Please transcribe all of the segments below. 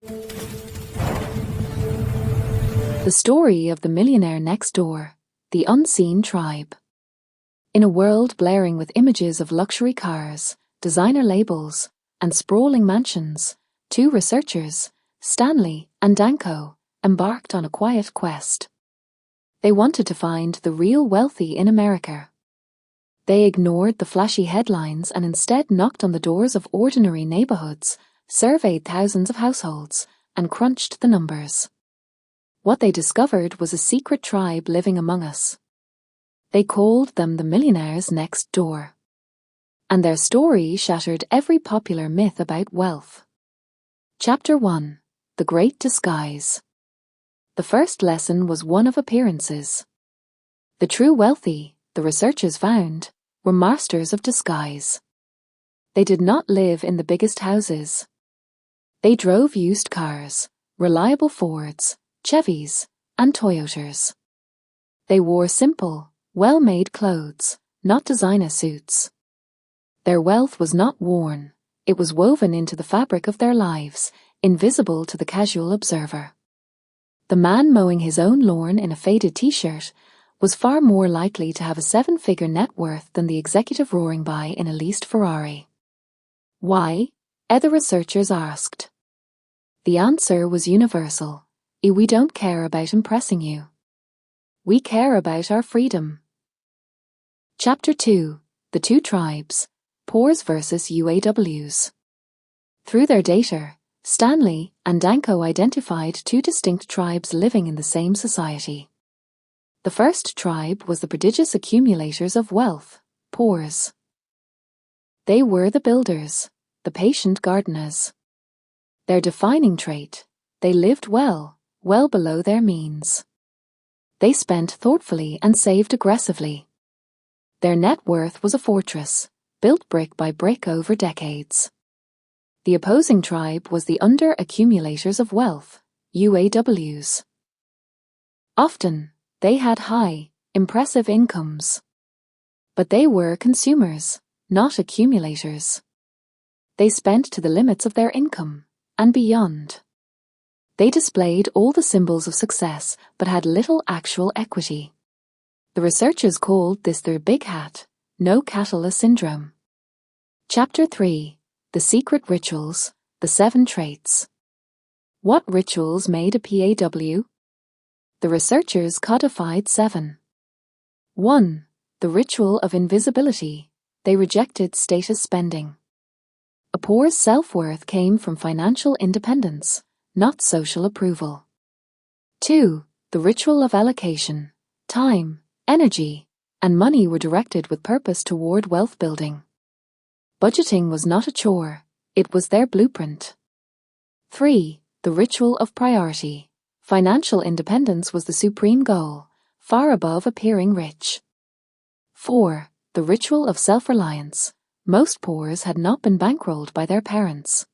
The story of the millionaire next door, the unseen tribe. In a world blaring with images of luxury cars, designer labels, and sprawling mansions, two researchers, Stanley and Danko, embarked on a quiet quest. They wanted to find the real wealthy in America. They ignored the flashy headlines and instead knocked on the doors of ordinary neighborhoods, surveyed thousands of households, and crunched the numbers. What they discovered was a secret tribe living among us. They called them the millionaires next door. And their story shattered every popular myth about wealth. Chapter 1. The Great Disguise. The first lesson was one of appearances. The true wealthy, the researchers found, were masters of disguise. They did not live in the biggest houses. They drove used cars, reliable Fords, Chevys, and Toyotas. They wore simple, well-made clothes, not designer suits. Their wealth was not worn, it was woven into the fabric of their lives, invisible to the casual observer. The man mowing his own lawn in a faded t-shirt was far more likely to have a seven-figure net worth than the executive roaring by in a leased Ferrari. Why? Other researchers asked. The answer was universal. We don't care about impressing you. We care about our freedom. Chapter 2. The Two Tribes, PAWs versus UAWs. Through their data, Stanley and Danko identified two distinct tribes living in the same society. The first tribe was the prodigious accumulators of wealth, PAWs. They were the builders, the patient gardeners. Their defining trait, they lived well below their means. They spent thoughtfully and saved aggressively. Their net worth was a fortress, built brick by brick over decades. The opposing tribe was the under-accumulators of wealth, UAWs. Often, they had high, impressive incomes. But they were consumers, not accumulators. They spent to the limits of their income, and beyond. They displayed all the symbols of success but had little actual equity. The researchers called this their big hat, no cattle syndrome. Chapter 3. The Secret Rituals, the Seven Traits. What rituals made a PAW? The researchers codified 7. 1. The ritual of invisibility. They rejected status spending. A PAW's self-worth came from financial independence, not social approval. 2. The ritual of allocation. Time, energy, and money were directed with purpose toward wealth building. Budgeting was not a chore, it was their blueprint. 3. The ritual of priority. Financial independence was the supreme goal, far above appearing rich. 4. The ritual of self-reliance. Most PAWs had not been bankrolled by their parents.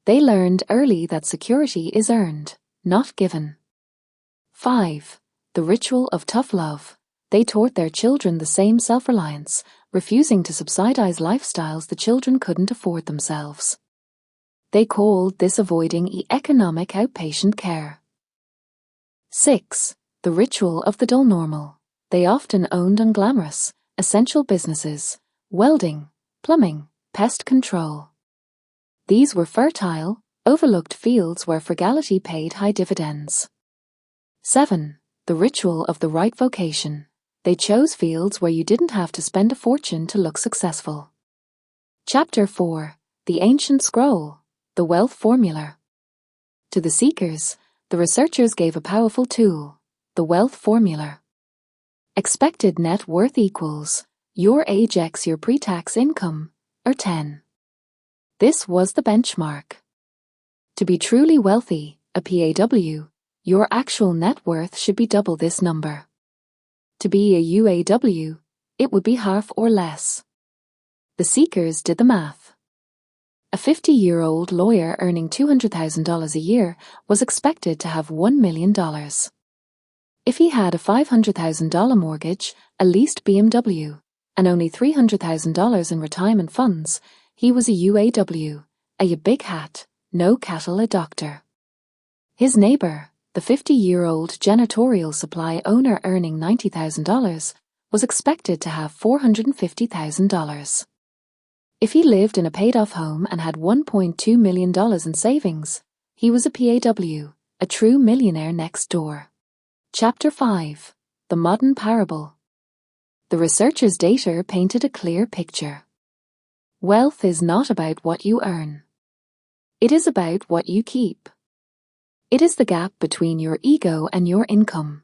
They learned early that security is earned, not given. 5. The ritual of tough love. They taught their children the same self-reliance, refusing to subsidize lifestyles the children couldn't afford themselves. They called this avoiding economic outpatient care. 6. The ritual of the dull normal. They often owned unglamorous, essential businesses, welding, plumbing, pest control. These were fertile, overlooked fields where frugality paid high dividends. 7. The ritual of the right vocation. They chose fields where you didn't have to spend a fortune to look successful. Chapter 4. The Ancient Scroll, the Wealth Formula. To the seekers, the researchers gave a powerful tool, the wealth formula. Expected net worth equals your age x your pre-tax income, or 10. This was the benchmark. To be truly wealthy, a PAW, your actual net worth should be double this number. To be a UAW, it would be half or less. The seekers did the math. A 50-year-old lawyer earning $200,000 a year was expected to have $1 million. If he had a $500,000 mortgage, a leased BMW, and only $300,000 in retirement funds, he was a UAW, a big hat, no cattle a doctor. His neighbor, the 50-year-old janitorial supply owner earning $90,000, was expected to have $450,000. If he lived in a paid-off home and had $1.2 million in savings, he was a PAW, a true millionaire next door. Chapter 5. The Modern Parable. The researchers' data painted a clear picture. Wealth is not about what you earn. It is about what you keep. It is the gap between your ego and your income.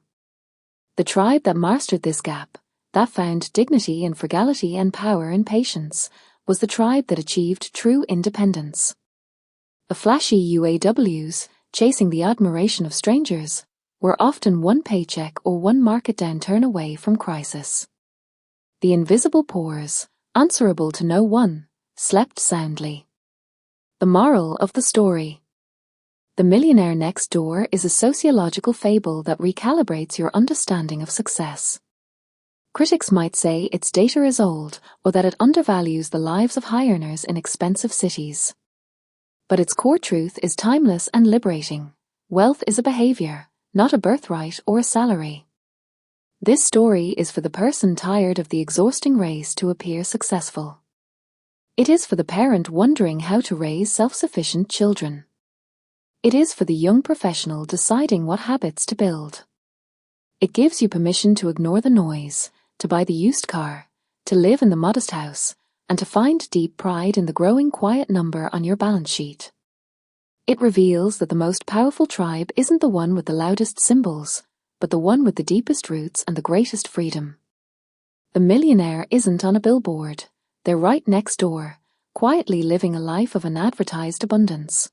The tribe that mastered this gap, that found dignity in frugality and power in patience, was the tribe that achieved true independence. The flashy UAWs, chasing the admiration of strangers, were often one paycheck or one market downturn away from crisis. The invisible PAWs, answerable to no one, slept soundly. The moral of the story. The Millionaire Next Door is a sociological fable that recalibrates your understanding of success. Critics might say its data is old or that it undervalues the lives of high earners in expensive cities. But its core truth is timeless and liberating. Wealth is a behavior, not a birthright or a salary. This story is for the person tired of the exhausting race to appear successful. It is for the parent wondering how to raise self-sufficient children. It is for the young professional deciding what habits to build. It gives you permission to ignore the noise, to buy the used car, to live in the modest house, and to find deep pride in the growing quiet number on your balance sheet. It reveals that the most powerful tribe isn't the one with the loudest cymbals, but the one with the deepest roots and the greatest freedom. The millionaire isn't on a billboard. They're right next door, quietly living a life of unadvertised abundance.